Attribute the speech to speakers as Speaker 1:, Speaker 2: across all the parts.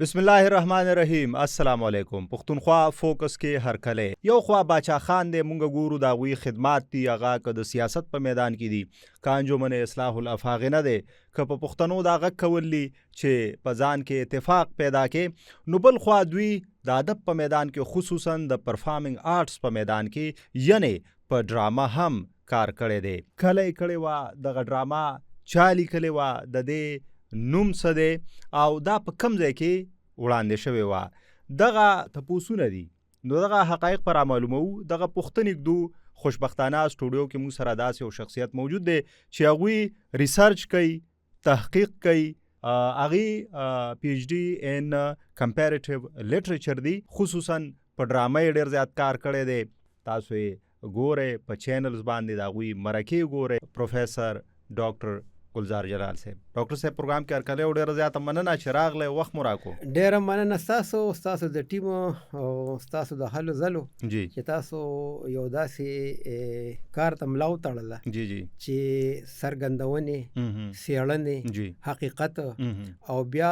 Speaker 1: بسم الله الرحمن الرحیم. السلام علیکم. پښتونخوا فوکس کې هر کله یو خوا باچا خان دې مونږ ګورو دا غوي خدمات دي هغه که د سیاست په میدان کې دي که انجمن اصلاح الافاق نه دی که په پښتنو دا غږ کولی چې په ځان کې اتفاق پیدا کې نو بل خوا دوی د ادب په میدان کې خصوصا د پرفارمینګ آرټس په میدان کې یعنی په ډراما هم کار کړی دی. کله کړی وه دغه ډراما چا لیکلې وه د دې نوم څه دی او دا په کم ځای کې وړاندې شوې وه. دغه تپوسونه دي نو دغه حقایق پر معلومو. دغه پوښتنې ږدو. خوشبختانه سټوډیو کې موږ سره داسې یو شخصیت موجود دی چې هغوی ریسرچ کوي، تحقیق کوي. هغې پی ایچ ډي ان کمپیریټیو لیټریچر دی، خصوصا په ډرامه یې ډېر زیات کار کړی دی. تاسو یې ګورئ په چینلز باندې د هغوی مرکې ګورئ. پروفیسر ډاکټر ګلزار جلال صاحب. ډاکټر صاحب پروګرام کې هرکلی او ډېره زیاته مننه چې راغلی، وخت مو راکو.
Speaker 2: ډېره مننه ستاسو د ټیم او ستاسو د هلو ځلو
Speaker 1: جی
Speaker 2: چې تاسو یو داسې کار ته ملا وتړله
Speaker 1: جی جی
Speaker 2: چې څرګندونې، څېړنې،
Speaker 1: جی
Speaker 2: حقیقت او بیا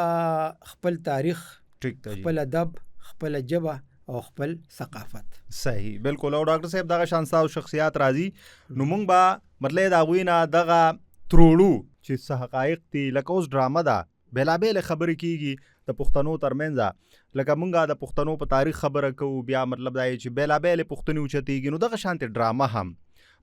Speaker 2: خپل تاریخ،
Speaker 1: ټیک ده جی.
Speaker 2: خپل ادب، خپل ژبه او خپل ثقافت.
Speaker 1: صحیح، بالکل. او ډاکټر صاحب دغه شان ستاسو شخصیات راځي نو موږ به مطلب د هغوی نه دغه تروړو چې څه حقایق دي. لکه اوس ډرامه ده، بېلابېلې خبرې کېږي د پښتنو ترمنځه. لکه موږ د پښتنو په تاریخ خبره کوو، بیا مطلب دا چې بېلابېلې پوښتنې اوچتېږي. نو دغه شانتې ډرامه هم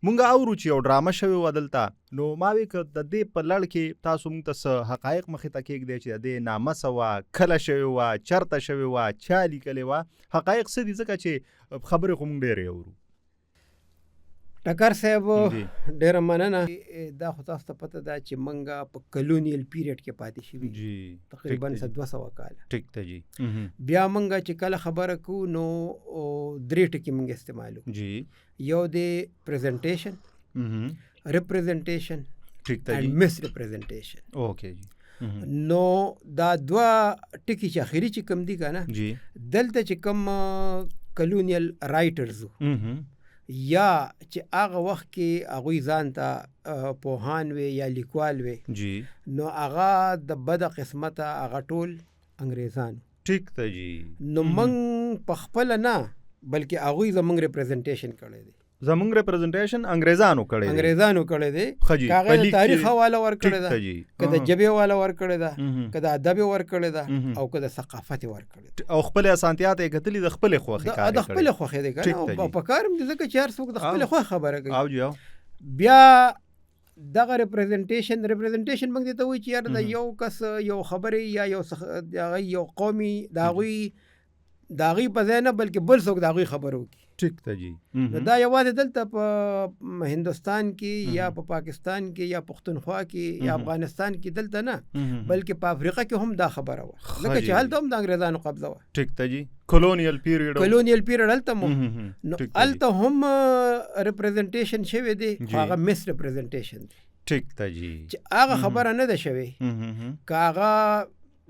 Speaker 1: موږ اورو چې یو ډرامه شوې وه دلته. نو ما وی که د دې په لړ کې تاسو موږ ته څه حقایق مخې ته کېږدئ چې د دې نامه څه وه، کله شوې وه، چېرته شوې وه، چا لیکلې وه، حقایق څه دي؟ ځکه چې خبرې خو موږ ډېرې اورو.
Speaker 2: ټکر صاحب ډېره مننه. دا خو تاسو ته پته ده چې موږ په کلونیل پیریډ کې پاتې شوي
Speaker 1: جی
Speaker 2: تقریبا 200 کاله.
Speaker 1: ټیک ده جی.
Speaker 2: بیا موږ چې کله خبره کوو نو درې ټکي موږ استعمالو.
Speaker 1: جی
Speaker 2: یو دی پریزنټیشن، ریپرزنټیشن
Speaker 1: ټیک ده جی،
Speaker 2: اینڈ مس ریپرزنټیشن.
Speaker 1: اوکې جی.
Speaker 2: نو دا دوه ټکي چې اخري چې کوم دي که نه،
Speaker 1: جی
Speaker 2: دلته چې کوم کلونیل رایټرز یا چې هغه وخت کې هغوی ځان ته پوهان وي یا لیکوال وي،
Speaker 1: جی
Speaker 2: نو هغه د بده قسمته هغه ټول انګریزان.
Speaker 1: ټیک ده جی.
Speaker 2: نو موږ په خپله نه بلکې هغوی زموږ ریپرزنټیشن کړی دی.
Speaker 1: زمونږ ریپرزنټیشن انګریزانو کړی دی.
Speaker 2: خجی که هغه د تاریخ حواله ورکړی ده، که د ژبې حواله ورکړی ده، که د ادب ورکړی ده، او که د ثقافت ورکړی ده.
Speaker 1: او خپلې اسانتیا ته یې کتلي، د خپلې خوښې کار یې کړی.
Speaker 2: د خپلې خوښې دی که نه، او په کار هم دي ځکه چې هر څوک د خپلې خوښې خبره کوي.
Speaker 1: او جی او
Speaker 2: بیا دغه ریپرزنټیشن موږ دې ته وایي چې یاره د یو کس یو خبرې یا یو قومي د هغوی په ځای نه بلکې بل څوک د هغوی خبره وکړي.
Speaker 1: ټیک ده جی.
Speaker 2: نو دا یوازې دلته په هندوستان کې یا په پاکستان کې یا پښتونخوا کې یا افغانستان کې دلته نه، بلکې په افریقا کې هم دا خبره وه، ځکه چې هلته هم د انګریزانو قبضه وه.
Speaker 1: ټیک ده جی. کلونیل پیریډ
Speaker 2: هلته هم، نو هلته هم ریپرزنټیشن شوی دی، خو هغه مس ریپرزنټیشن دی.
Speaker 1: ټیک ده جی.
Speaker 2: چې هغه خبره نه ده شوې، که هغه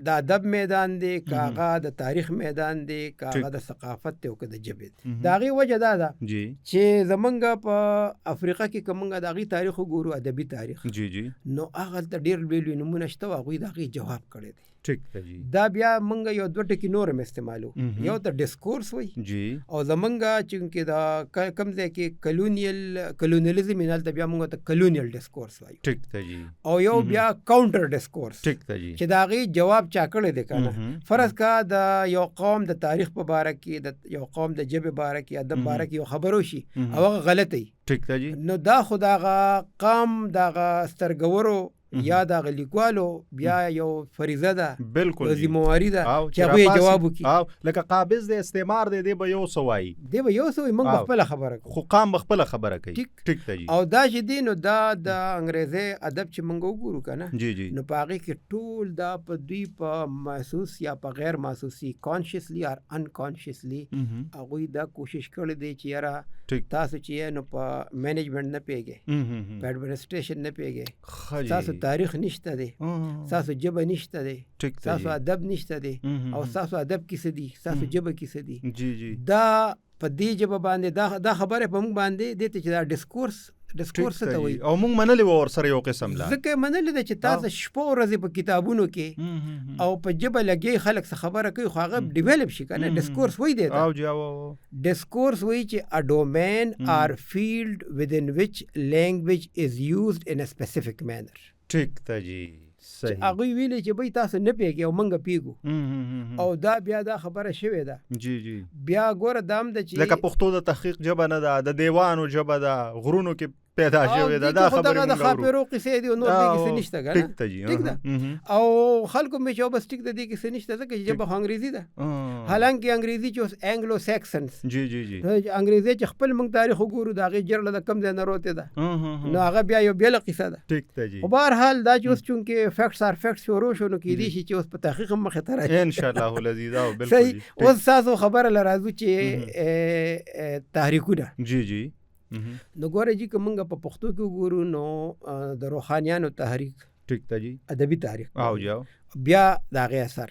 Speaker 2: د ادب میدان دی، که هغه د تاریخ میدان دی، که هغه د ثقافت دی، او که د ژبې دی. د هغې وجه دا ده چې زمونږ په افریقا کې که مونږ د هغې تاریخ وګورو، ادبي تاریخ، نو هغلته ډېر لوی لوی نومونه شته او هغوی د هغې جواب کړی دی.
Speaker 1: ټیک ده جی.
Speaker 2: دا بیا مونږ یو دوه ټکي نور هم استعمالو. یو ته ډسکورس وایي، او زمونږ چې د کوم ځای کې کلونیلیزم یې هلته بیا مونږ ته کلونیل ډسکورس وایو.
Speaker 1: ټیک ده جی.
Speaker 2: او یو بیا کاونټر ډسکورس،
Speaker 1: ټیک ده جی،
Speaker 2: چې د هغې جواب چا کړی دی که نه. فرض کا د یو قوم د تاریخ په باره کې، د یو قوم د ژبې باره کې، ادب باره کې یو خبر وشي او هغه غلطه وي،
Speaker 1: ټیک ده جی،
Speaker 2: نو دا خو د هغه قام د هغه سترګورو یا د هغه لیکوالو بیا یو فریضه ده،
Speaker 1: بالکل
Speaker 2: یو ذمهواري ده چې هغوی یې جواب وکړي.
Speaker 1: لکه قابض د استعمار دی، دی به یو څه وایي،
Speaker 2: موږ به خپله خبره کوو،
Speaker 1: خو قام به خپله خبره کوي. ټیک ده جی.
Speaker 2: او دا چې دی نو دا د انګریزي ادب چې موږ وګورو که نه،
Speaker 1: جی جی،
Speaker 2: نو په هغې کې ټول دا په دوی په محسوس یا په غیر محسوسي، کانشیسلی اور انکانشیسلی هغوی دا کوشش کړی دی چې یاره تاسو چې نو په مینجمنټ نه پوهېږئ، په ایډمنسټریشن نه پوهېږئ، تاسو تاریخ نشته دی، ستاسو ژبه نشته دی، ستاسو ادب نشته دی، او ستاسو ادب کیسه دی، ستاسو ژبه کیسه دی. دا په دې ژبه باندې دا خبره په موږ باندې دې ته چې دا ډسکورس ډسکورس ته وایي
Speaker 1: او موږ منلې و ورسره یو قسم لا
Speaker 2: ځکه منلې ده چې تاسو شپه ورځې په کتابونو کې او په ژبه لګي خلک څه خبره کوي خو هغه ډیولپ شي کنه ډسکورس وایي دی
Speaker 1: او جاو
Speaker 2: ډسکورس وایي چې a domain or field within which language is used in a specific manner
Speaker 1: ټیک ته جی صحیح
Speaker 2: هغه ویلې چې بای تاسو نه پیږي او منګه پیګو او دا بیا دا خبره شوې ده
Speaker 1: جی جی
Speaker 2: بیا ګوره دام د چې
Speaker 1: لکه پښتو د تحقیق ژبه نه ده د دیوانو ژبه ده غرونو کې پیدا شوې ده دا خبره
Speaker 2: د خاپیرو قصې دی نو د کیسه نشته کنه
Speaker 1: ټیک ته جی
Speaker 2: ټیک ده او خلکو مې چې بس ټیک د دې کیسه نشته ځکه چې ژبه انګریزي ده حالانکه انګریزي چې انګلو سیکسنز
Speaker 1: جی جی جی
Speaker 2: انګریزي چې خپل موږ تاریخ وګورو دا غي جرله د کم ځای نه روته ده نو هغه بیا یو بیل قصه ده
Speaker 1: ټیک ته جی
Speaker 2: په بهر حال دا چې اوس چونکې فیکټس ار فیکټس شروع شونه کې دي چې اوس په تحقیق مخه ته راشي
Speaker 1: ان شاء الله العزیز او بالکل
Speaker 2: صحیح اوس تاسو خبره لرازو چې تحریکونه
Speaker 1: جی جی
Speaker 2: نو ګوره جی که موږ په پښتو کې وګورو نو د روحانیانو تحریک
Speaker 1: ټیک ته جی
Speaker 2: ادبي تاریخ
Speaker 1: او جاو
Speaker 2: بیا د هغې اثر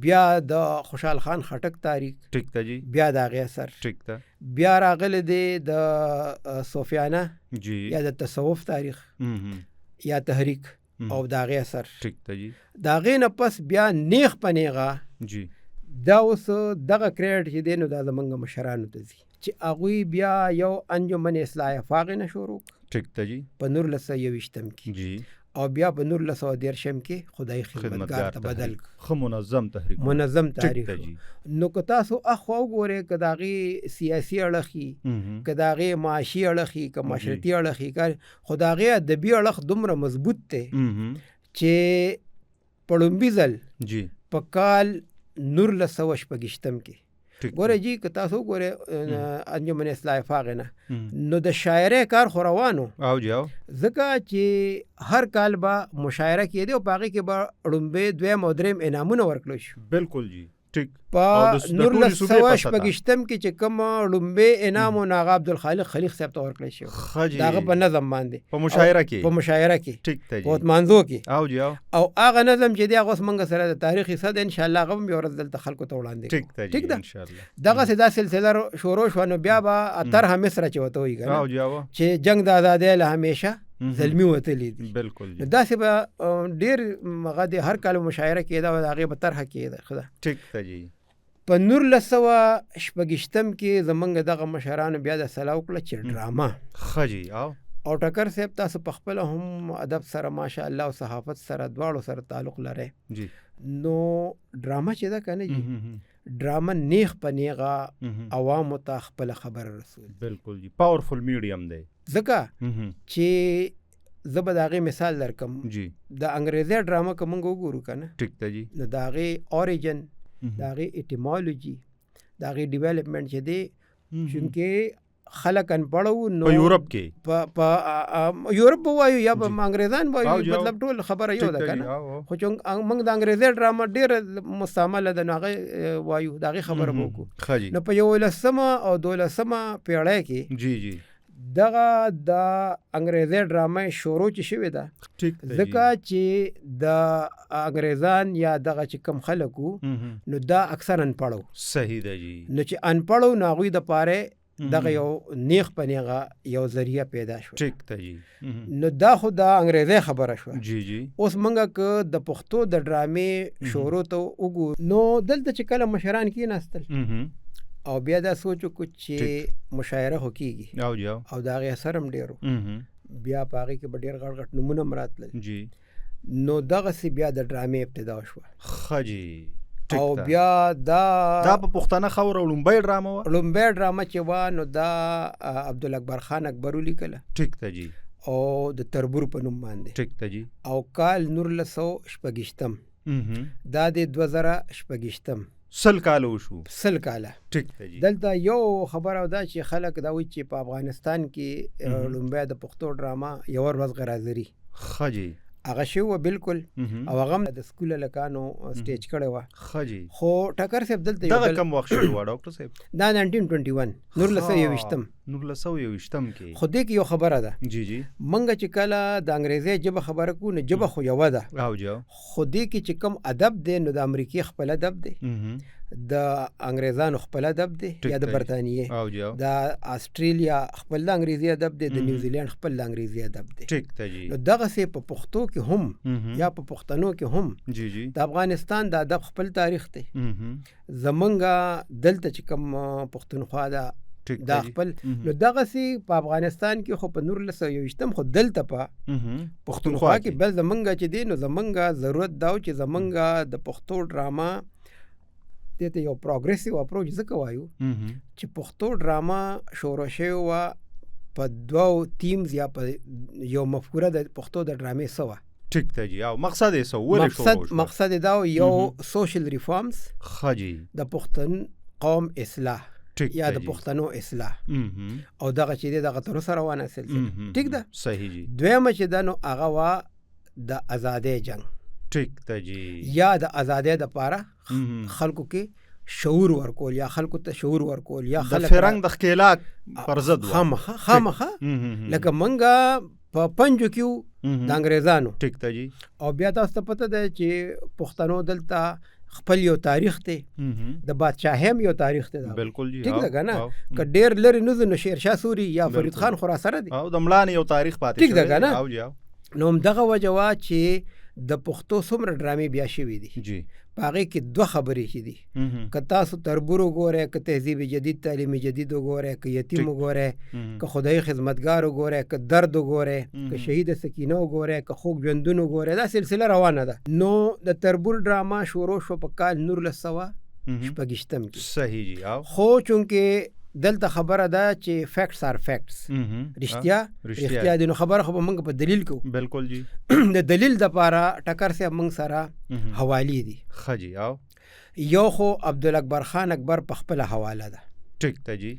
Speaker 2: بیا د خوشحال خان خټک تاریخ
Speaker 1: ټیک ته جی
Speaker 2: بیا د هغې اثر
Speaker 1: ټیک ته
Speaker 2: بیا راغلی دی د صوفیانه
Speaker 1: جی
Speaker 2: یا د تصوف تاریخ یا تحریک او د هغې اثر
Speaker 1: ټیک ته جی
Speaker 2: د هغې نه پس بیا نیغ په نیغه
Speaker 1: جی
Speaker 2: دا اوس دغه کریډ چې دی نو دا زموږ مشرانو ته ځي چې هغوی بیا یو انجمن اصلاح افاق نه شروع
Speaker 1: ټیک ته جی
Speaker 2: په 1921 کې
Speaker 1: جی
Speaker 2: او بیا په 1913 کې خدای خدمتګار ته بدل
Speaker 1: خو منظم تحریک
Speaker 2: نو که تاسو اخوا وګورئ که د هغې سیاسي اړخ که د هغې معاشي اړخ که معاشرتي اړخ خو د هغې ادبي اړخ دومره مضبوط دی چې په لومبي ځل په کال 1926 کې ګوره جی که تاسو ګوره انجمن اصلاح افاق نه نو د شاعرۍ کار خو روانو
Speaker 1: او جاو
Speaker 2: ځکه چې هر کال به مشاعره کېده او په هغې کې به ړومبی دویم او دریم انعامونه ورکړل شي
Speaker 1: بالکل جی ټیک
Speaker 2: په 1926 کې چې کوم ړومبی انعام و هغه عبدالخالق خلیق صاحب ته ورکړی شو د هغه په نظم باندې
Speaker 1: په مشاعره کې
Speaker 2: ټیک
Speaker 1: ته
Speaker 2: په اتمانځو کې
Speaker 1: او جاو
Speaker 2: او هغه نظم چې دی هغه اوس موږ سره د تاریخ حصه ده انشاءالله هغه هم یو ورځ دلته خلکو ته وړاندې
Speaker 1: ټیک ده انشاءالله
Speaker 2: دغسې دا سلسله شروع شوه نو بیا به طرح مصر چې ورته وایي
Speaker 1: او جاو
Speaker 2: چې جنگ د ازادۍ له همیشه زلمی وتلی دي
Speaker 1: بالکل
Speaker 2: داسې به ډېر هغه د هر کال مشاعره کېده او د هغې به طرحه کېده خدا
Speaker 1: ټیک ته جی
Speaker 2: په 1926 کې زمونږ دغه مشرانو بیا د سلا وکړه چې ډرامه
Speaker 1: ښه جی
Speaker 2: او ټکر صاحب تاسو په خپله هم ادب سره ماشاءالله او صحافت سره دواړو سره تعلق لرئ
Speaker 1: جی
Speaker 2: نو ډرامه چې ده که نه جي ډرامه نیغ په نیغه عوامو ته خپله خبره رسول
Speaker 1: بالکل جی پاورفل میډیم دی
Speaker 2: ځکه چې زه به د هغې مثال درکم
Speaker 1: جی
Speaker 2: د انګریزي ډرامه که موږ وګورو که نه
Speaker 1: ټیک ته جی
Speaker 2: نو د هغې اوریجن د هغې ایټیمالوجي د هغې ډیولپمنټ چې دی چونکې خلک انپړه نو
Speaker 1: په یورپ کې
Speaker 2: په یورپ به وایو یا به انګریزان وایو مطلب ټول خبره یو ده که نه خو چې موږ د انګریزي ډرامه ډېره مستعمله ده نو هغې وایو د هغې خبره به وکړو نو په 11مه او 12مه پیړۍ کې
Speaker 1: جی جی
Speaker 2: دغه د انګریزي ډرامه شروع چې شوې ده ځکه چې د انګریزان یا دغه چې کم خلک وو نو دا اکثر انپړو
Speaker 1: صحیح ده جی
Speaker 2: نو چې انپړو نو هغوی د پاره دغه یو نیغ په نیغه یو ذریعه پیدا شو
Speaker 1: ټیک ته جی
Speaker 2: نو دا خو د انګریزي خبره شوه
Speaker 1: جی جی
Speaker 2: اوس موږ که د پښتو د ډرامې شروع ته وګورو نو دلته چې کله مشران کېناستل او بیا دا سوچ وکړو چې مشاعره خو کېږي
Speaker 1: او جاو
Speaker 2: او د هغې اثر هم ډېر و بیا په هغې کې به ډېر غټ غټ نومونه هم راتلل
Speaker 1: جی
Speaker 2: نو دغسې بیا د ډرامې ابتدا شوه
Speaker 1: ښه جی
Speaker 2: او بیا دا
Speaker 1: په پښتانه خاوره لومبۍ ډرامه وه
Speaker 2: لومبۍ ډرامه چې وه نو دا عبدالاکبر خان اکبر ولیکله
Speaker 1: ټیک ته جی
Speaker 2: او د تربور په نوم باندې
Speaker 1: ټیک ته جی
Speaker 2: او کال 1926 دا د 2026
Speaker 1: سل کاله وشو
Speaker 2: سل کاله
Speaker 1: ټیک ته جی
Speaker 2: دلته یو خبره ده چې خلک دا وایي چې په افغانستان کې لومبۍ د پښتو ډرامه یوه ورځ غرازري
Speaker 1: ښه جی
Speaker 2: هغه شوی وه بالکل او هغه هم د سکول هلکانو سټیج کړی وه
Speaker 1: ښه جی
Speaker 2: خو ټکر صاحب دلته
Speaker 1: دغه کم وخت شوی وه ډاکټر صاحب
Speaker 2: دا 1921 1921
Speaker 1: 1920 کې.
Speaker 2: خو دې کې یو خبره ده.
Speaker 1: جی جی.
Speaker 2: منګه چې کله د انګریزي ژبه خبره کوو نو ژبه خو یوه ده.
Speaker 1: او جو.
Speaker 2: خو دې کې چې کوم ادب دی نو د امریکای خپل ادب دی. د انګریزانو خپل ادب دی یا د برتانیې.
Speaker 1: او جو.
Speaker 2: د استرالیا خپل د انګریزي ادب دی، د نیوزیلند خپل د انګریزي ادب دی.
Speaker 1: ټیک ته جی.
Speaker 2: نو دغه سه په پښتو کې هم یا په پښتنو کې هم
Speaker 1: جی جی
Speaker 2: د افغانستان د ادب خپل تاریخ دی. زمونږه دلته چې کوم پښتونخوا ده دا خپل، نو دغه سي په افغانستان کې خو په 1920 خو دلته په پښتونخوا کې بل زمونږه چې دی نو زمونږه ضرورت دا چې زمونږه د پښتو ډراما دته یو پروګریسیو اپروچ ځکه وایو چې پښتو ډراما شروع شوی و په دوو تیمز یا په یو مفکوره د پښتو د ډرامې سوا.
Speaker 1: ټیک ته جی. او مقصد یې سو ولې شروع شو؟
Speaker 2: مقصد دا یو سوشل ریفارمز
Speaker 1: خجی
Speaker 2: د پښتون قوم اصلاح یا د پښتنو اصلاح او دغه چې دغه تر سره روانه سلسله. ټیک ده.
Speaker 1: صحیح جی.
Speaker 2: دویمه چې دا نو هغه وا د آزادۍ جنگ.
Speaker 1: ټیک ته جی.
Speaker 2: یا د آزادۍ د پاره خلکو کې شعور ورکول یا خلکو ته شعور ورکول یا
Speaker 1: خلک د فرنګ د ښکېلاک پر ضد
Speaker 2: خامخه لکه منګه په پنجو کې د انګریزانو.
Speaker 1: ټیک ته جی.
Speaker 2: او بیا تاسو ته پته ده چې پښتنو دلته خپل یو تاریخ دی، د بادشاہیم یو تاریخ دی.
Speaker 1: بالکل جی.
Speaker 2: ټیک ده کنه. که ډیر لري نو شیرشاه سوري یا فرید خان خو را سره دی
Speaker 1: او د مړانې یو تاریخ پاتې.
Speaker 2: ټیک ده کنه. نو دغه وجه وا چې د پښتو څومره ډرامې بیا شوي دي
Speaker 1: جی.
Speaker 2: په هغې کې دوه خبرې چې دي، که تاسو تربور وګورئ، که تهذیب جدید تعلیم جدید وګورئ، که یتیم وګورئ، که خدای خدمتګار وګورئ، که درد وګورئ، که شهید سکینه وګورئ، که خوږ ژوندون وګورئ، دا سلسله روانه ده. نو د تربور ډراما شروع شو په کال 1926 کې.
Speaker 1: صحیح جی.
Speaker 2: خو چونکې دلته خبره ده چې فیکټس آر فیکټس، رښتیا دي، نو خبره خو به موږ په دلیل کوو.
Speaker 1: بالکل جی.
Speaker 2: د دلیل دپاره ټکر صاحب موږ سره حوالې دي.
Speaker 1: ښه جی.
Speaker 2: یو خو عبدالاکبر خان اکبر په خپله حواله ده.
Speaker 1: ټیک ته جی.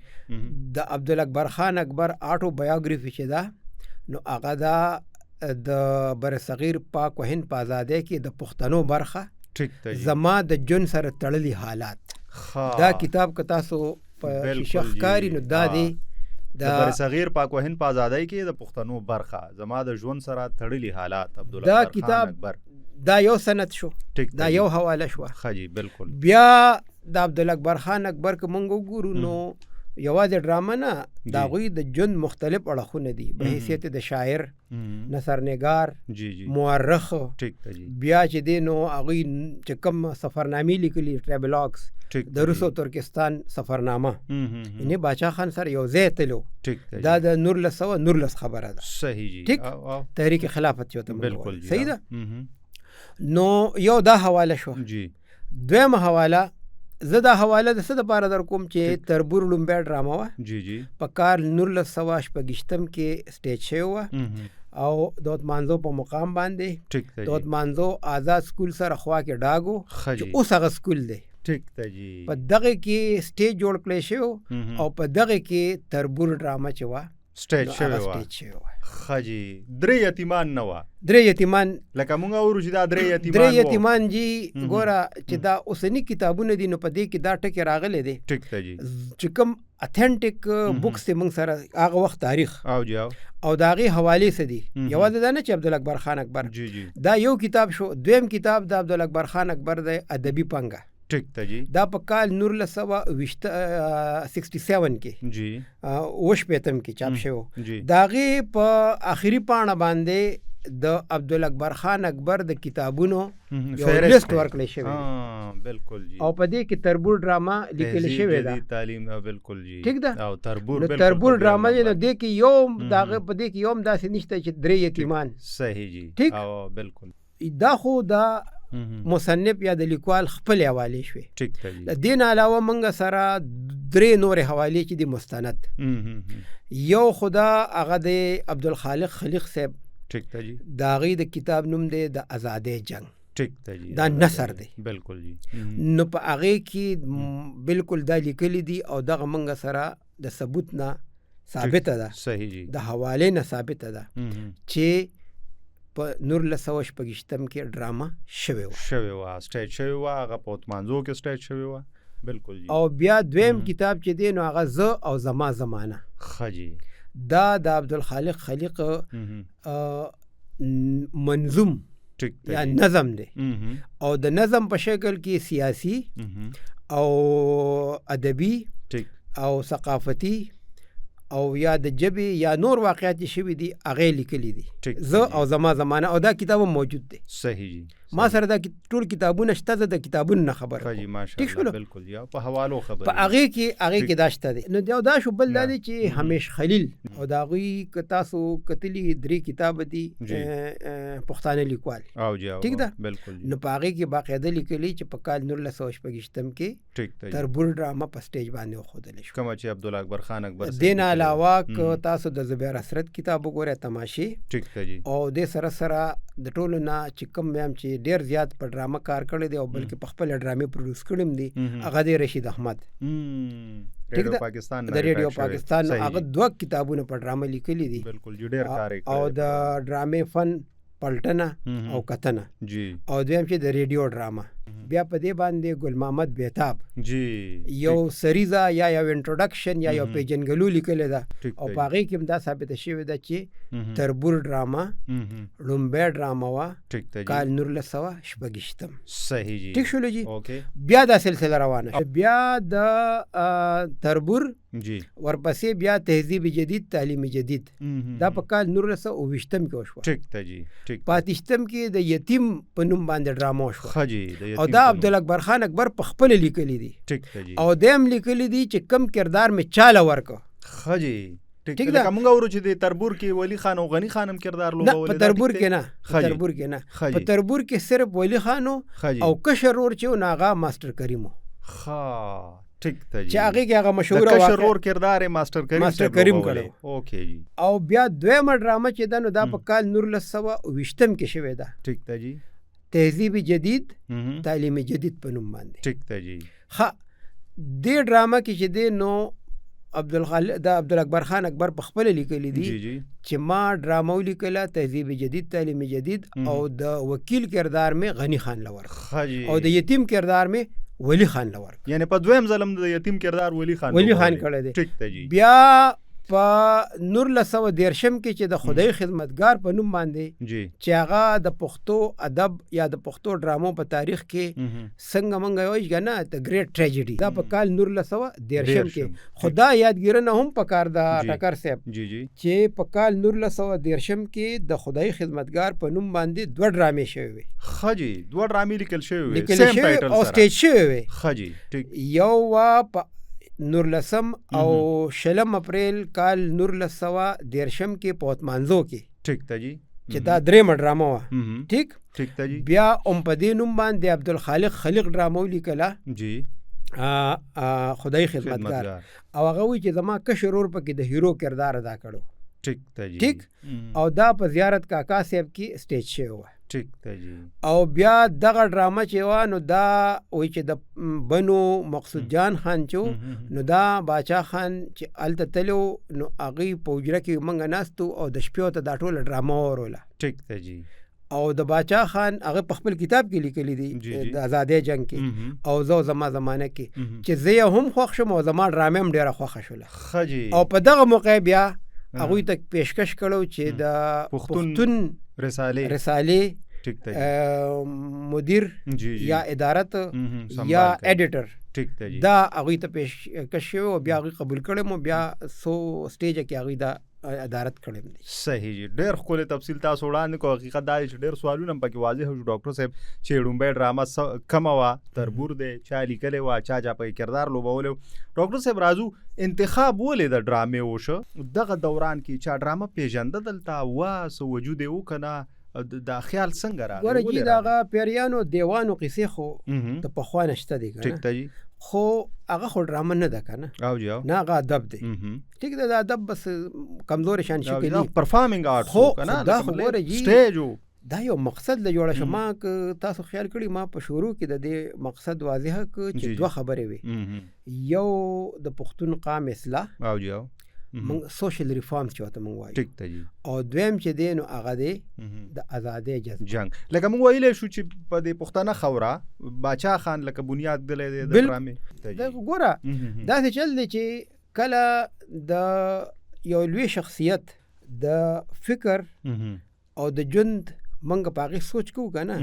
Speaker 2: د عبدالاکبر خان اکبر آټو بایوګرافي چې ده نو هغه ده د برصغیر پاک و هند په ازادۍ کې د پښتنو برخه.
Speaker 1: ټیک ته جی.
Speaker 2: زما د ژوند سره تړلي حالات. دا کتاب که تاسو په شیشه ښکاري نو دا دی
Speaker 1: د برصغیر پاک و هند په ازادۍ کې د پښتنو برخه، زما د ژوند سره تړلي حالات. عبدالاکبر خان اکبر
Speaker 2: دا یو سند شو، دا یو حواله شو.
Speaker 1: ښه جی. بالکل.
Speaker 2: بیا د عبدالاکبر خان اکبر که مونږ وګورو نو یوازې ډرامه نه، د هغوی د ژوند مختلف اړخونه دي په حیثیت د شاعر، نثرنګار، مورخ. بیا چې دی نو هغوی چې کوم سفرنامې لیکلي ټریبلاګز، د روس او ترکستان سفرنامه، یعنې باچا خان سره یو ځای تلو. دا د 1919 خبره ده.
Speaker 1: صحیح جی.
Speaker 2: ټیک. تحریک خلافت چې ته
Speaker 1: بالکل
Speaker 2: صحیح ده. نو یو دا حواله شو
Speaker 1: جی.
Speaker 2: دویمه حواله زه دا حواله د څه دپاره در کوم چې تربور لومبۍ ډرامه وه
Speaker 1: جی جی
Speaker 2: په کال 1926 کې سټیج شوې وه او د عثمانزو په مقام باندې د عثمانزو آزاد سکول سره خوا کې ډاګ و چې اوس هغه سکول دی.
Speaker 1: ټیک ته جی.
Speaker 2: په دغه کې سټیج جوړ کړی شوی او په دغه کې تربور ډرامه چې وه
Speaker 1: سټیج شوی وه. ښه جی. درې یتیمان نه وه.
Speaker 2: درې یتیمان
Speaker 1: لکه مونږ اورو چې دا درې
Speaker 2: یتیمان جی. ګوره چې دا اوسني کتابونه دي نو په دې کې دا ټکي راغلی دی.
Speaker 1: ټیک ته جی.
Speaker 2: چې کوم اتھنټک بکس دی موږ سره هغه وخت تاریخ
Speaker 1: او جی
Speaker 2: او د هغې حوالې څه دي. یوازې دا نه چې عبدالاکبر خان اکبر
Speaker 1: جی جی
Speaker 2: دا یو کتاب شو. دویم کتاب د عبدالاکبر خان اکبر دی ادبي پنګه.
Speaker 1: ټیک ته جی.
Speaker 2: دا په کال 1967 کې
Speaker 1: جی
Speaker 2: 1968 کې چاپ شوی.
Speaker 1: جی
Speaker 2: د هغې په آخري پاڼه باندې د عبدالاکبر خان اکبر د کتابونو یو لیست ورکړی شوی.
Speaker 1: بالکل جی.
Speaker 2: او په دې کې تربور ډرامه لیکل شوې ده.
Speaker 1: تعلیم بالکل جی.
Speaker 2: ټیک ده.
Speaker 1: او تربور
Speaker 2: تربور ډرامه نو دې کې یو دغه په دې کې یو داسې نشته چې درې یتیمان.
Speaker 1: صحیح جی.
Speaker 2: ټیک.
Speaker 1: او بالکل
Speaker 2: دا خو دا مصنف یا د لیکوال خپل حوالې شوې.
Speaker 1: ټیک ته جی.
Speaker 2: د دې نه علاوه موږ سره درې نورې حوالې چې دي مستند. یو خو دا هغه د عبدالخالق خلیق صاحب.
Speaker 1: ټیک ته جی.
Speaker 2: د هغې د کتاب نوم دی د ازادۍ جنگ.
Speaker 1: ټیک ته جی.
Speaker 2: دا نثر دی.
Speaker 1: بالکل جی.
Speaker 2: نو په هغې کې بالکل دا لیکلي دي او دغه موږ سره د ثبوت نه ثابته ده.
Speaker 1: صحیح جی.
Speaker 2: د حوالې نه ثابته ده چې په 1926 کې ډرامه شوې وه.
Speaker 1: سټیج شوې وه. هغه په عثمانزو کې سټیج شوې وه. بالکل جی.
Speaker 2: او بیا دویم کتاب چې دی نو هغه زه او زما زمانه
Speaker 1: خجی
Speaker 2: دا د عبدالخالق خلیق منظوم یا نظم دی او د نظم په شکل کې سیاسی او ادبی او ثقافتی او یا د جبې یا نور واقعات شوي دي هغې لیکلي دي زه او زما زمانه او دا کتاب موجود دی.
Speaker 1: صحیح جی.
Speaker 2: ما سره دا ټول کتابونه شته، زه د کتابونو نه خبره
Speaker 1: کوم. ماشاءالله بالکل یا په حوالو خبره
Speaker 2: په هغې کې دا شته دی. نو دا شو. بل دا دی چې همیش خلیل او د هغوی که تاسو کتلي 3 کتاب دي پښتانه لیکوال
Speaker 1: او جی
Speaker 2: ټیک ده.
Speaker 1: بالکل.
Speaker 2: نو په هغې کې باقاعده لیکلي چې په کال 1926 کې تربور ډرامه په سټیج باندې وښودلی شو،
Speaker 1: کومه چې عبدالله اکبر خان اکبر
Speaker 2: دې نه علاوه که تاسو د زبیر اسرت کتاب وګورئ تماشې،
Speaker 1: ټیک ده جی.
Speaker 2: او دې سره د ټولو نه چې کوم ویم چې ډېر زیات په ډرامه کار کړی دی او بلکې په خپله ډرامې پروډوس کړي هم دي، هغه دی رشید احمد ټیک ده د ریډیو پاکستان. هغه 2 کتابونه په ډرامه لیکلي دي.
Speaker 1: بالکل ډېر کار یې
Speaker 2: او د ډرامې فن پلټنه او کتنه
Speaker 1: جی.
Speaker 2: او دویم چې د ریډیو ډرامه. بیا په دې باندې ګل محمد بیتاب
Speaker 1: جی
Speaker 2: یو سریزه یا یو انټروډکشن یا یو پیجنګلو لیکلی ده او په هغې کې هم دا ثابته شوې ده چې تربور ډرامه لومبۍ ډرامه وه کال 1926.
Speaker 1: صحیح جی.
Speaker 2: ټیک شولو جی. بیا دا سلسله روانه شوه. بیا د تربور
Speaker 1: جی
Speaker 2: ورپسې بیا تهذیب جدید تعلیم جدید دا په کال 1929 کې وشوه.
Speaker 1: ټیک ده جی.
Speaker 2: په 28 کې د یتیم په نوم باندې ډرامه وشوه.
Speaker 1: خجی
Speaker 2: او دا عبدالله اکبر خان اکبر په خپل لیکلی دي.
Speaker 1: ټیک ده جی.
Speaker 2: او دیم لیکلی دي چې کم کردار می چاله ورکو.
Speaker 1: خجی ټیک ده. کومه ورو چې د تربور کې ولی خان او غنی خانم کردار لوبول.
Speaker 2: نه په تربور کې نه، په تربور کې نه، په تربور کې صرف ولی خان او کشر ور چې ناغا ماستر کریمو. ټیک ده جی. چې هغه کې هغه مشهور
Speaker 1: واقع کشر کردار ماستر کریم
Speaker 2: کړو.
Speaker 1: اوکې جی.
Speaker 2: او بیا دویمه ډرامه چې دا نو دا په کال 1929 کې شوې ده.
Speaker 1: ټیک ده جی.
Speaker 2: تهذیب جدید تعلیم جدید په نوم باندې.
Speaker 1: ټیک ده جی.
Speaker 2: ها دې ډرامه کې چې دی نو عبدالله اکبر خان اکبر په خپل لیکلی دي چې ما ډرامه ولیکله تهذیب جدید تعلیم جدید او د وکیل کردار می غنی خان لور او د یتیم کردار می ولی خان لور.
Speaker 1: یعنی په دویم ظلم د یتیم کردار ولی خان
Speaker 2: کړی دی.
Speaker 1: ټیک ده جی.
Speaker 2: بیا په 1913 کې چې د خدای خدمتګار په نوم باندې
Speaker 1: جی
Speaker 2: چې هغه د پښتو ادب یا د پښتو ډرامو په تاریخ کې څنګه مونږ وایو کنه د ګریټ ټریجډي دا په کال 1913 کې خدا یادګیرنه هم پکار د ټکر صاحب
Speaker 1: جی جی
Speaker 2: چې په کال 1913 کې د خدای خدمتګار په نوم باندې 2 ډرامې شوې وي.
Speaker 1: خجی 2 ډرامې لیکل شوې سیم ټایټل
Speaker 2: او سټیج شوې وي.
Speaker 1: خجی ټیک.
Speaker 2: یو وا نورلسم او شلم اپریل کال 1913 کې پوتمانزو کې.
Speaker 1: ټیک ده جی.
Speaker 2: چې دا درېمه ډرامه وه. ټیک
Speaker 1: ده جی.
Speaker 2: بیا هم په دې نوم باندې عبدالخالق خلیق ډرامه ولیکله
Speaker 1: جی
Speaker 2: خدای خدمتګار او هغه وایي چې زما کشر ورور پکې د هیرو کردار ادا کړو.
Speaker 1: ټیک ده جی.
Speaker 2: ټیک. او دا په زیارت کاکا صاحب کې سټیج شوی وه.
Speaker 1: ټیک ده جی.
Speaker 2: او بیا دغه ډرامه چې وه نو دا وایي چې د بنو مقصود جان خان چې نو دا باچا خان چې هلته تللی نو هغوی په حجره کې موږ ناستو او د شپې ته دا ټوله ډرامه وروله.
Speaker 1: ټیک ده جی.
Speaker 2: او د باچا خان هغه په خپل کتاب کې لیکلی دي د آزادۍ جنگ کې او زه زما زمانه کې چې زه یې هم خوښ شم او زما ډرامه هم ډېره خوښه شوله. او په دغه موقع بیا هغوی ته پیشکش کړو چې د پښتون رسالې مدیر یا ادارت یا ایډیټر دا هغوی ته پیشکش شوی او بیا هغوی قبول کړی مو بیا سو سټیجه کې هغوی دا ادارت کړی دی.
Speaker 1: صحیح جی. ډېر ښکلی تفصیل تاسو وړاندې کو. حقیقت دا دی چې ډېر سوالونه هم پکې واضح شو ډاکټر صاحب چې لومبۍ ډرامه کومه وه، تربور دی، چا لیکلی وه، چا پکې کردار لوبولی. ډاکټر صاحب راځو انتخاب ولې د ډرامې وشو دغه دوران کې؟ چا ډرامه پیژنده دلته وه څه وجود یې و که نه؟ دا خیال څنګه راغی؟
Speaker 2: ګوره جي د هغه پیریانو دیوانو قصې خو د پخوا نه شته دی که
Speaker 1: ټیک ده جی.
Speaker 2: خو هغه خو ډرامه نه ده که نه.
Speaker 1: او جی
Speaker 2: نه هغه ادب دی. ټیک ده. د ادب بس کمزورې شان شي کوي
Speaker 1: پرفارمینګ آرټس خو
Speaker 2: دا خو ګوره جي
Speaker 1: سټیج
Speaker 2: دا یو مقصد له جوړه شو. ما که تاسو خیال کړي ما په شروع کې د دې مقصد واضحه که چې 2 خبرې وي. یو د پښتون قام اصلاح
Speaker 1: او جی
Speaker 2: موږ سوشل ریفارمز چې ورته موږ وایو.
Speaker 1: ټیک ته جی.
Speaker 2: او دویم چې دی نو هغه دی د ازادۍ جذبه.
Speaker 1: جنګ لکه موږ ویلی شو چې په دې پښتنه خوره باچا خان لکه بنیاد دلی دی د ډرامې.
Speaker 2: دا ګوره داسې چل دی چې کله د یو لوی شخصیت د فکر او د ژوند موږ په هغې سوچ کوو که نه،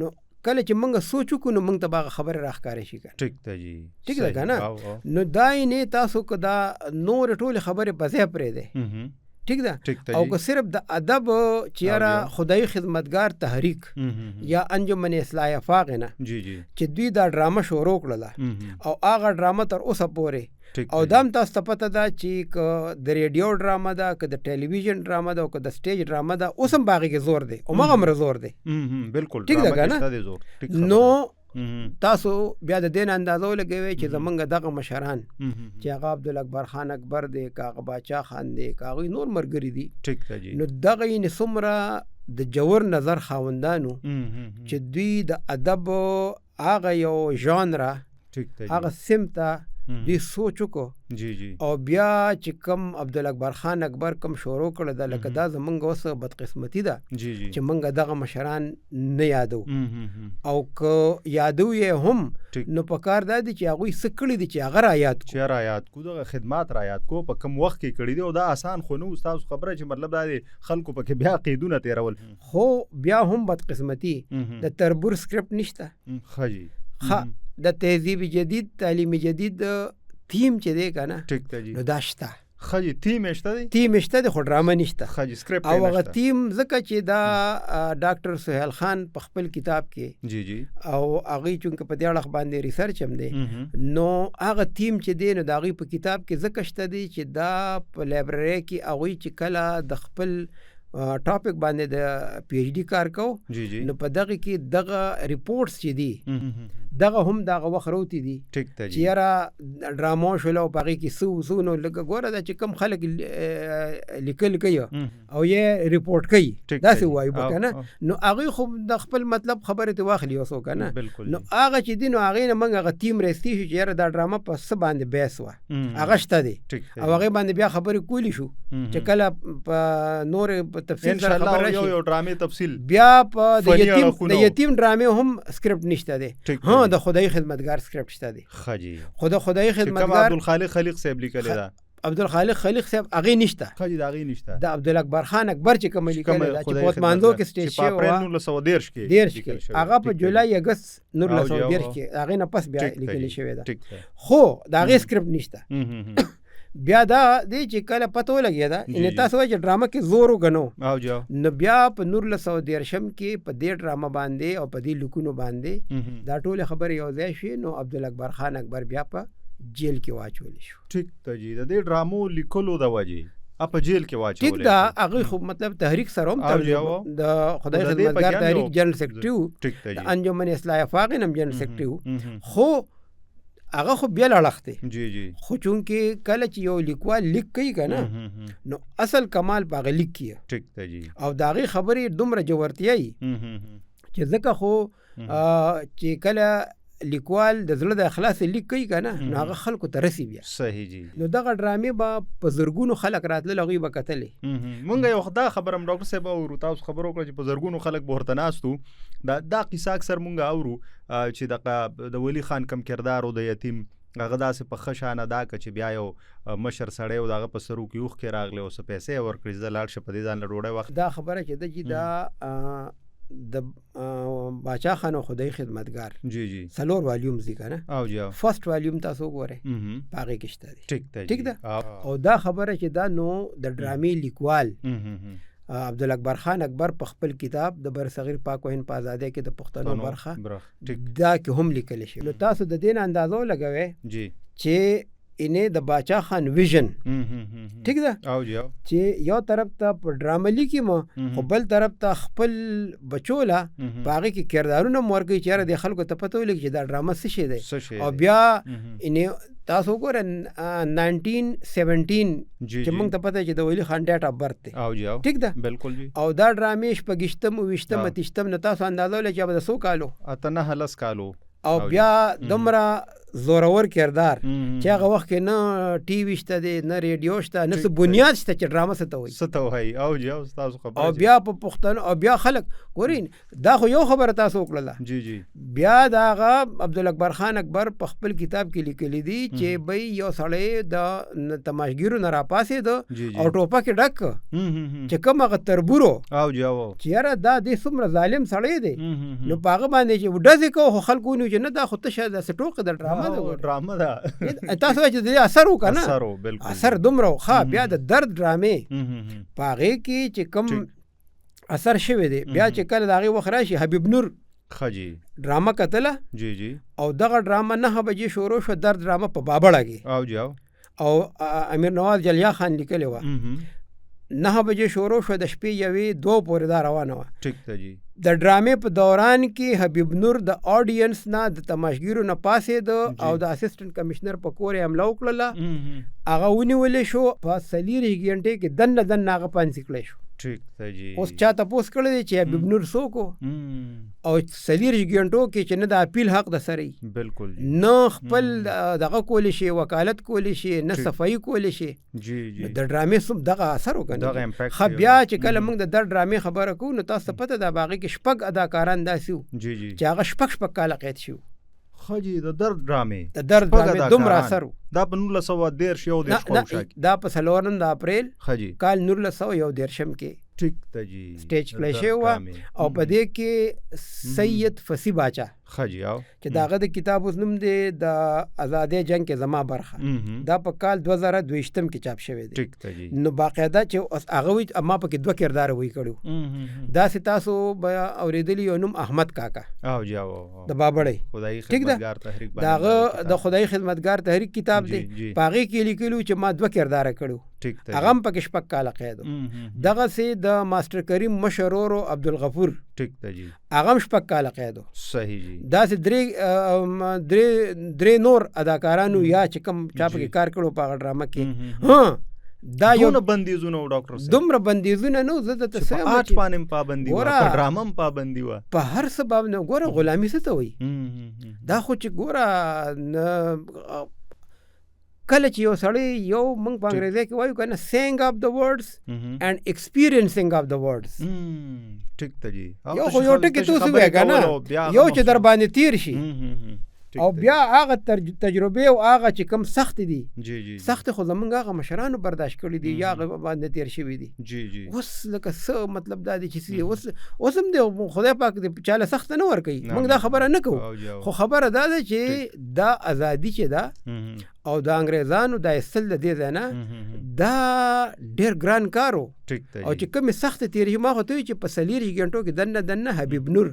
Speaker 2: نو کله چې موږ سوچ وکړو نو موږ ته به هغه خبرې راښکاره شي.
Speaker 1: ټیک ته جی.
Speaker 2: ټیک ده که نه؟ نو دا یې تاسو که دا نورې ټولې خبرې په ځای پرېږدئ. ټیک ده؟ او که صرف د ادب چې یاره خدایي خدمتګار تحریک یا انجمن اصلاح افاق نه چې دوی دا ډرامه شروع کړله او هغه ډرامه تر اوسه پورې او دا هم تاسو ته پته ده چې که د ریډیو ډرامه ده، که د ټلویزیون ډرامه ده او که د سټیج ډرامه ده، اوس هم په هغې کې زور دی او مغمره زور دی.
Speaker 1: بالکل.
Speaker 2: ټیک ده که نه؟ نو تاسو بیا د دې نه اندازه ولګوئ چې زمونږ دغه مشران چې هغه عبدالاکبر خان اکبر دی، که هغه باچا خان دی، که هغوی نور ملګري دي،
Speaker 1: ټیک ده جی،
Speaker 2: نو دغه یې څومره د جوور نظر خاوندانو چې دوی د ادب هغه یو ژانره هغه سمته دوی سوچ وکړو
Speaker 1: جی جی
Speaker 2: او بیا چې کم عبدالاکبر خان اکبر کم شروع کړه ده، لکه دا زمونږ اوس بدقسمتي ده
Speaker 1: جی جی
Speaker 2: چې مونږ دغه مشران نه یادو او که یادو یې هم نو په کار دا دی چې هغوی څه کړي دي چې هغه رایاد کړو،
Speaker 1: چې رایاد کړو، دغه خدمات رایاد کړو په کم وخت کې کړي دي او دا آسان خو نه و. ستاسو خبره چې مطلب دا دی خلکو پکې بیا قیدونه تېرول،
Speaker 2: خو بیا هم بدقسمتي د تربور سکرپټ نشته.
Speaker 1: ښه جی.
Speaker 2: د تهذیب جدید تعلیم جدید تیم چې دی که نه،
Speaker 1: ټیک ته جی،
Speaker 2: نو دا شته.
Speaker 1: ښه جی. تیم یې شته دی؟
Speaker 2: تیم یې شته دی خو ډرامه نشته.
Speaker 1: ښه جی. سکرپټ
Speaker 2: او هغه تیم ځکه چې دا ډاکټر سهیل خان په خپل کتاب کې
Speaker 1: جی جی
Speaker 2: او هغوی چونکه په دې اړه باندې ریسرچ هم دی، نو هغه تیم چې دی نو د هغوی په کتاب کې ځکه شته دی چې دا په لایبرري کې هغوی چې کله د خپل ټاپک باندې د پی ایچ ډي کار کو، نو په دغه کې دغه ریپورټس چې دي دغه هم دغه وخت راوتي دي چې یاره ډرامو شوله او په هغې کې څه نو لکه ګوره دا چې کوم خلک لیکل کوي او یې ریپورټ کوي داسې وایو به که نه، نو هغوی خو د خپل مطلب خبرې ته واخلي اوسو که نه، نو هغه چې دي نو هغې نه موږ هغه تیم راستی شو چې یاره دا ډرامه په څه باندې بحث وه هغه شته دی او هغې باندې بیا خبرې کولی شو چې کله په نورې تفصیل سره خبر راشي
Speaker 1: یو ډرامې تفصیل
Speaker 2: بیا په د یتیم ډرامې هم سکرپټ نشته دی، ها د خدای خدمتګار سکرپټ شته دی.
Speaker 1: ښه جی.
Speaker 2: خو د خدای خدمتګار
Speaker 1: عبدالخالق خلیق صاحب لیکلی ده،
Speaker 2: عبدالخالق خلیق صاحب هغې نشته.
Speaker 1: ښه جی. د هغې نشته.
Speaker 2: د عبدالاکبر خان اکبر چې کومه لیکلې ده چې په اتمانځو کې سټیج شوی وه
Speaker 1: 1913
Speaker 2: کې، هغه په جولای اګست 1913 کې هغې نه پس بیا لیکلې شوې ده، خو د هغې سکرپټ نشته. بیا دا دی چې کله پته ولګېده یعنې تاسو وایئ چې ډرامه کې زور وګڼو، نو بیا په 1913 کې په دې ډرامه باندې او په دې لیکونو باندې دا ټولې خبرې یو ځای شوې، نو عبدالاکبر خان اکبر بیا په جیل کې واچولی شو.
Speaker 1: ټیک ته جی. د دې ډرامو لیکلو د وجې په جیل کې واچولی.
Speaker 2: ټیک ده. هغوی خو مطلب تحریک سره هم د خدای خدمتګار تحریک جنرل سیکرټري و، د انجمن اصلاح افاق هم جنرل سیکرټري و، خو هغه خو بیا لړخ دی.
Speaker 1: جی جی.
Speaker 2: خو چونکې کله چې یو لیکوال لیک کوي که نه، نو اصل کمال په هغه لیک کې
Speaker 1: ټیک ده جی،
Speaker 2: او د هغې خبرې دومره جوړتیا وي چې ځکه خو چې کله لیکوال د زړه د اخلاص لیک کوي که نه، نو هغه خلکو ته رسي بیا.
Speaker 1: صحیح جی.
Speaker 2: نو دغه ډرامې به په زرګونو خلک راتلل، هغوی به کتلې.
Speaker 1: مونږ یو دا خبره هم ډاکټر صاحب اورو، تاسو خبره وکړه چې په زرګونو خلک به ورته ناست وو. دا قصه اکثر مونږ اورو چې دغه د ولی خان کم کردار او د یتیم هغه داسې په ښه شانه دا که چې بیا یو مشر سړی و د هغه په سرو کې اوښ کې راغلی او څه پیسې یې ورکړي، زه لاړ شه په دې ځان له ډوډۍ وخت.
Speaker 2: دا خبره چې ده چې دا د باچا خان او خدای خدمتګار
Speaker 1: جی جی
Speaker 2: 4 والیومز دي که نه،
Speaker 1: او جی
Speaker 2: فرست والیوم تاسو وګورئ په هغې کې شته دی.
Speaker 1: ټیک
Speaker 2: ده. او دا خبره چې دا نو د ډرامې لیکوال عبدالاکبر خان اکبر په خپل کتاب د برصغیر پاک و هند په ازادۍ کې د پښتنو برخه دا کې هم لیکلی شي. نو تاسو د دې نه اندازه ولګوئ
Speaker 1: جی
Speaker 2: چې انې د باچا خان ویژن ټیک ده
Speaker 1: او جی
Speaker 2: چې یو طرف ته په ډرامه لیکي مو، خو بل طرف ته خپل بچو له په هغې کې کردارونه هم ورکوي چې یاره د خلکو ته پته ولګي چې دا ډرامه څه شی دی. او بیا انې تاسو وګوره 1917 چې موږ ته پته چې د ولی خان ډیټ اف برث دی،
Speaker 1: او جی
Speaker 2: ټیک ده
Speaker 1: بالکل جی.
Speaker 2: او دا ډرامې شپږشتم اوویشتم اتیشتم نه تاسو اندازه ولئ چې به د څو کالو
Speaker 1: 19 کالو
Speaker 2: او بیا دومره زورور کردار چې هغه وخت کې نه ټي وي شته دی نه ریډیو شته نه څه بنیاد شته چې ډرامه څه ته وایي
Speaker 1: څه ته وایي او جی تاسو خبره
Speaker 2: او بیا په پښتنو او بیا خلک ګورین دا خو یو خبره تاسو وکړله
Speaker 1: جی جی
Speaker 2: بیا دا هغه عبدالاکبر خان اکبر په خپل کتاب کې لیکلی دي چې بای یو سړی د تماشګیرو نه راپاسېده او ټوپک یې ډک چې کوم هغه تربورو
Speaker 1: او جی
Speaker 2: چې یاره دا دې څومره ظالم سړی دی نو په هغه باندې چې ډزې کوو خو خلکو ونیو چې نه دا خو تشه داسې ټوکه د
Speaker 1: ډرامه ده
Speaker 2: تاسو وایئ چې د دې اثر وکړه نه اثر دومره ښه بیا د درد ډرامې په هغې کې چې کوم اثر شوی دی بیا چې کله د هغې وخت راشي حبیب نور ډرامه کتله
Speaker 1: جی جی
Speaker 2: او دغه ډرامه 9 بجې شروع شوه درد ډرامه په بابړه کې
Speaker 1: او جی
Speaker 2: او امیر نواز جلیا خان لیکلی وه 9 بجې شروع شوه د شپې 2 پورې دا روانه وه
Speaker 1: ټیک ده جی
Speaker 2: د ډرامې په دوران کې حبیب نور د آډینس نه د تماشګیرو نه پاسېده او د اسسټنټ کمشنر په کور یې حمله وکړله هغه ونیولې شو په 4 غنټې کې دنه هغه پانسي کړی شو
Speaker 1: ټیک ده جی
Speaker 2: اوس چا تپوس کړی دی چې حبیب نور څوک و او 4 غنټو کې چې نه د اپیل حق د سره وي
Speaker 1: بالکل
Speaker 2: نه خپل دغه کولی شي وکالت کولی شي نه صفایي کولی شي
Speaker 1: جی جی
Speaker 2: د ډرامې دغه اثر وکړي خو بیا چې کله موږ د ډرامې خبره کوو نو تاسو ته پته ده باغې کې شپږ اداکاران داسې وو
Speaker 1: جی جی
Speaker 2: چې هغه شپږ کاله قید شي
Speaker 1: خو جی د درد
Speaker 2: ډرامې دومره اثر
Speaker 1: دا په 1913 یو د
Speaker 2: دا په 4 د اپریل
Speaker 1: خجی
Speaker 2: کال 1913 کې
Speaker 1: ټیک ته جی
Speaker 2: سټیج کړی شوی وه او په دې کې سید فصیح باچا
Speaker 1: خجی او
Speaker 2: چې د هغه د کتاب اوس نوم دی د ازادۍ جنګ کې زما برخه دا په کال 2022 کې چاپ شوی دی
Speaker 1: ټیک ته جی
Speaker 2: نو باقاعده چې هغه وایي ما پکې 2 کردار وایي کړو داسې تاسو به اورېدلی یو نوم احمد کاکا
Speaker 1: او جی او
Speaker 2: د بابړی
Speaker 1: خدای خدمتګار تحریک
Speaker 2: باندې داغه د خدای خدمتګار تحریک کتاب دی په هغې کې لیکلو چې ما 2 کردار کړو هغه هم پکې 6 کاله قید دغه سي د ماستر کریم مشرورو عبدالغفور
Speaker 1: ټیک ته جی
Speaker 2: هغه هم 6 کاله قید
Speaker 1: صحیح جی
Speaker 2: داسې درې نور اداکارانو یا چې کوم چا پکې کار کړو په هغه ډرامه کې ها
Speaker 1: دا یو بندیزونه ډاکټر صاحب
Speaker 2: دومره بندیزونه نو زه د
Speaker 1: تسه آټ باندې پابندي و په ډرامه پابندي و
Speaker 2: په هر څه باندې ګوره غلامي څه ته وایي دا خو چې ګوره کله چې یو سړی یو موږ په انګریزي کې وایو کنه saying of the words and experiencing of the words
Speaker 1: ټیک ته جی
Speaker 2: یو خو یو ټکی تاسو وایي کنه یو چې در باندې تیر شي او بیا هغه تجربه او هغه چې کوم سخت دي
Speaker 1: جی جی
Speaker 2: سخت خو زمونږ هغه مشرانو برداشت کړی دي یا هغه باندې تیر شوي دي
Speaker 1: جی جی
Speaker 2: اوس لکه څه مطلب دا دی چې اوس هم دی خدای پاک دې چاله سخت نه ورکوي موږ دا خبره نه کوو خو خبره دا ده چې دا ازادي چې ده او د انګریزانو د ایستل د دې ځای نه دا ډېر ګران کار و او چې کومې سختې تېرې ما خو ته وایي چې په 4 غنټو کې دنه حبیب نور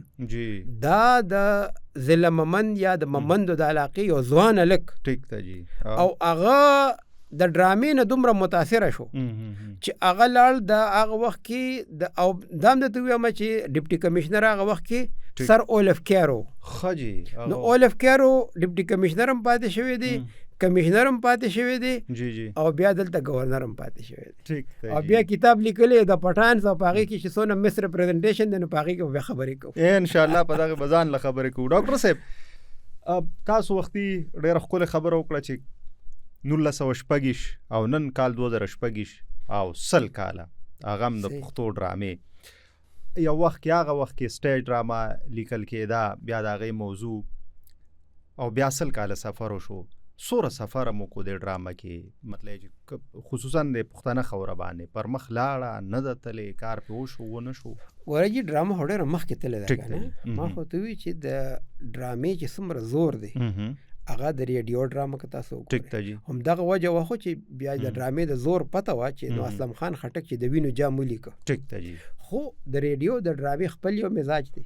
Speaker 2: دا د ضلع ممند یا د ممندو د علاقې یو ځوان هلک
Speaker 1: ټیک ته جی
Speaker 2: او هغه د ډرامې نه دومره متاثره شو چې هغه لاړ د هغه وخت کې او دا هم درته ووایم چې ډپټي کمشنر هغه وخت کې سر اولف کیرو
Speaker 1: ښه جی
Speaker 2: نو اولف کیرو ډپټي کمشنر هم پاتې شوی دی کمشنر هم پاتې شوی دی
Speaker 1: جی جی
Speaker 2: او بیا دلته گورنر هم پاتې شوی دی
Speaker 1: ټیک
Speaker 2: او بیا کتاب لیکلی د پټانس او په هغې کې چې څونه مس ریپرزنټیشن دی نو په هغې کې بیا خبرې کوو
Speaker 1: ان شاء الله په دغه بزان له خبرې کوو ډاکټر صاحب تاسو وختي ډېره ښکلې خبره وکړه چې 1906 او نن کال 2006 او 100 کاله هغه هم د پښتو ډرامې یو وخت کې هغه وخت کې سټیج ډراما لیکل کېده بیا د هغې موضوع او بیا 100 کاله سفر وشو سوره سفر مو کو د ډرامه کې مطلب خصوصا د پښتنه خوره باندې پر مخ لاړه نه د تلې کار په وشو و نه شو
Speaker 2: ورجی ډرامه هډه مخ کې تللی ده کنه ما خو ته وی چې د ډرامې چې څومره زور دی هغه د ریډیو ډرامه که تاسو وګورئ همدغه وجه وه خو چې بیا د ډرامې د زور پته وه چې نو اسلم خان خټک چې د وینو جام ولیکه خو د ریډیو د ډرامې خپل یو مزاج دی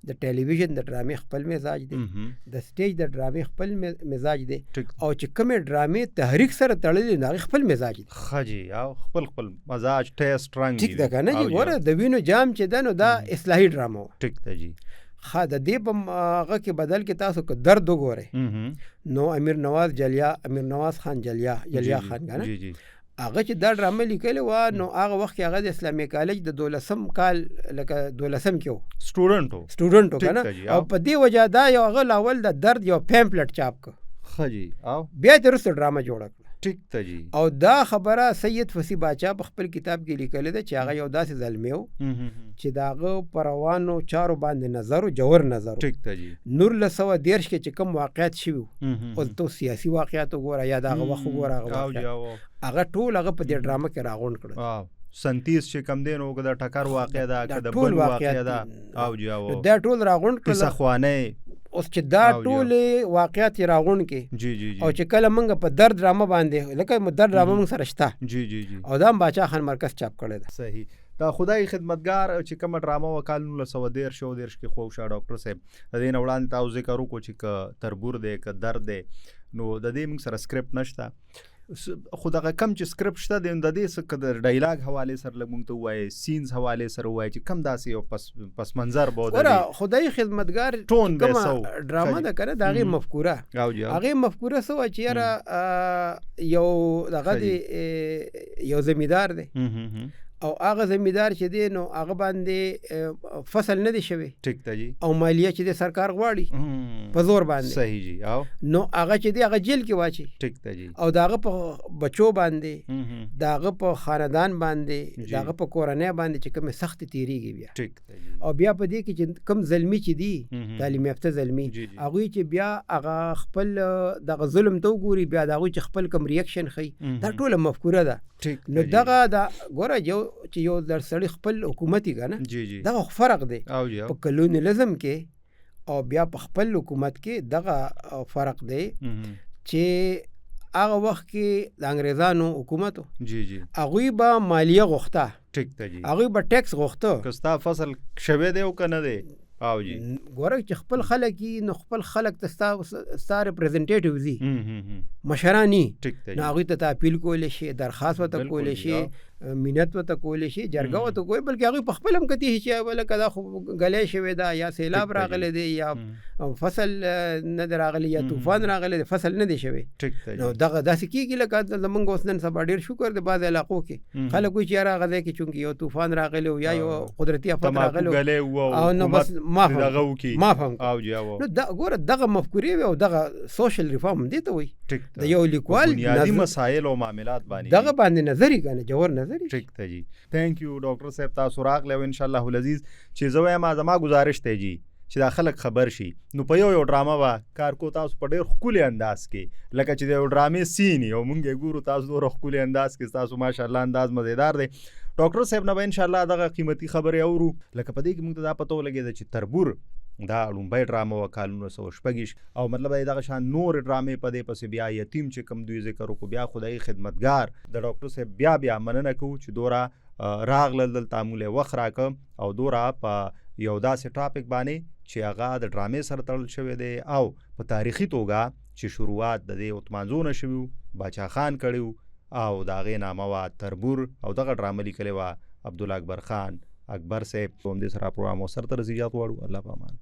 Speaker 2: د ټلویزیون د ډرامې خپل مزاج دی د سټیج د ډرامې خپل مزاج دی او چې کومې ډرامې تحریک سره تړلې نو هغې خپل مزاج دی
Speaker 1: ښه جی او خپل مزاج ټیسټ رنګ
Speaker 2: ټیک ده که نه جي ګوره د وینو جام چې ده نو دا اصلاحي ډرامه وه
Speaker 1: ټیک ده جی
Speaker 2: ښه د دې په هغه کې بدل کې تاسو که درد وګورئ نو امیر نواز خان جلیا خان که نه هغه چې دا ډرامه لیکلې وه نو هغه وخت کې هغه د اسلامي کالج د 12 کال لکه 12 کې و سټوډنټ و که نه او په دې وجه دا یو هغه لاول د درد یو پیمپلټ چاپ که
Speaker 1: خجی او
Speaker 2: بیا تر وروسته ډرامه جوړه کړه.
Speaker 1: ټیک ته جی.
Speaker 2: او دا خبره سید فصیح باچا په خپل کتاب کې لیکلې ده چې هغه یو داسې زلمی و چې د هغه په روانو چارو باندې نظر و، جوور نظر و.
Speaker 1: ټیک ته جی.
Speaker 2: 1913 کې چې کوم واقعیت شوي اوس تو سیاسي واقعیت وګوره یا د هغه وخت وګوره هغه ټول هغه په دې ډرامه کې راغونډ کړل.
Speaker 1: 37 چې کم دین وګ د ټکر واقع ده که د بل واقع ده او جی او
Speaker 2: دا ټول راغونډ کړل.
Speaker 1: کیسه خوانه
Speaker 2: اوس چې دا ټول واقعیت راغونډ کې
Speaker 1: جی جی جی
Speaker 2: او چې کله موږ په درد ډرامه باندې لکه درد ډرامه موږ سره شته
Speaker 1: جی جی جی
Speaker 2: او دا باچا خان مرکز چاپ کړی ده.
Speaker 1: صحیح. دا خدای خدمتگار چې کومه ډرامه وکال 1913 کې خوشا ډاکټر صاحب د دې وړاندې تاسو ذکر وکړو چې ک تربور دی ک درد دی نو د دې موږ سره سکرپټ نشته خو دغه کم چې سکرپټ شته د دې څخه د ډایلاګ حواله سره لګون ته وایي سینز حواله سره وایي چې کم داسې یو پس منظر بوده
Speaker 2: ګوره خدای خدمتگار
Speaker 1: ټون به
Speaker 2: کومه
Speaker 1: سو
Speaker 2: ډرامه ده کنه دا غي مفکوره هغه مفکوره سو چې یاره یو دغه دی یو زمیدار دی او هغه زمیدار چې دی نو هغه باندې فصل نه دی شوی.
Speaker 1: ټیک ته جی.
Speaker 2: او مالیه چې دی سرکار غواړي په زور باندې.
Speaker 1: صحیح جی. او
Speaker 2: نو هغه چې دی هغه جیل کې واچي.
Speaker 1: ټیک ته جی.
Speaker 2: او داغه په بچو باندې داغه په خاندان باندې داغه په کورنۍ باندې چې کوم سخت تیریږي بیا.
Speaker 1: ټیک ته جی.
Speaker 2: او بیا په دې کې چې کم زلمی چې دی تعلیم یافته زلمی هغه چې بیا هغه خپل دغه ظلم ته وګوري بیا دغه چې خپل کم ریاکشن خي دا ټول مفکوره ده. نو دغه دا ګوره چې یو در سړی خپل حکومتي کنه
Speaker 1: جی جی
Speaker 2: دغه فرق دی
Speaker 1: په
Speaker 2: کلونیلزم کې او بیا په خپل حکومت کې دغه فرق دی چې هغه وخت کې د انګریزانو حکومتو
Speaker 1: جی جی
Speaker 2: هغوی به مالیه غوښته.
Speaker 1: ټیک ته جی.
Speaker 2: هغوی به ټیکس غوښته
Speaker 1: که ستا فصل شوی دی او که نه دی. او جی
Speaker 2: ګوره چې خپل خلک نو خپل خلک ته ستا ریپرزنټیټیوز دي مشرانی نو هغوی ته اپیل کولی شي درخواست ورته کولی شي مینت ورته کولی شي جرګه ورته کوي بلکې هغوی په خپل هم کتي چې لکه دا خو ګلی شوی ده یا سیلاب راغلی دی یا فصل نه دی راغلی یا طوفان راغلی دی فصل نه دی شوی نو دغه داسې کېږي لکه زمونږ اوس نن سبا ډېر شکر دی بعض علاقو کې خلک وایي چې یاره هغه ځای کې چونکې یو طوفان راغلی یا یو قدرتي آفت راغلی او نو بس معاف هم نو ګوره دغه مفکورې وي او دغه سوشل ریفارم دې ته وایي د یو لیکوال
Speaker 1: بنیادي مسایل او معاملات باندې
Speaker 2: دغه باندې نظري کنه جوور نظري.
Speaker 1: ټیک ته جی. تhank you ډاکټر صاحب تاسو راغلی او ان شاء الله العزیز چې زه وایم زما گزارش ته جی چې دا خلک خبر شي نو په یو ډرامه وا کار کو تاسو په ډېر ښکلي انداز کې لکه چې د یو ډرامې سین او مونږ یې ګورو تاسو ډېر ښکلي انداز کې تاسو ماشاءالله انداز مزیدار دی. ډاکټر صاحب نه به ان شاء الله دغه قیمتي خبرې اورو لکه په دې کې مونږ ته دا پته ولګېده چې تربور دا لومبۍ ډرامه وه کال 1926 او مطلب دی دغه شان نور ډرامې په دې پسې بیا یتیم چې کوم دوی ذکر وکړو بیا خدای خدمتګار د ډاکټر صاحب بیا مننه کوو چې دوره راغلل دلته موږ له وخت راکړه او دوره په یو داسې ټاپک باندې چې هغه د ډرامې سره تړل شوی دی او په تاریخي توګه چې شروعات د دې عثمان زو نه شوي باچا خان کړی او د هغې نامه وه تربور او دغه ډرامه لیکلې وه عبدالله اکبر خان اکبر صاحب. همدې سره پروګرام سره ته رسیږي غواړو. الله په امان.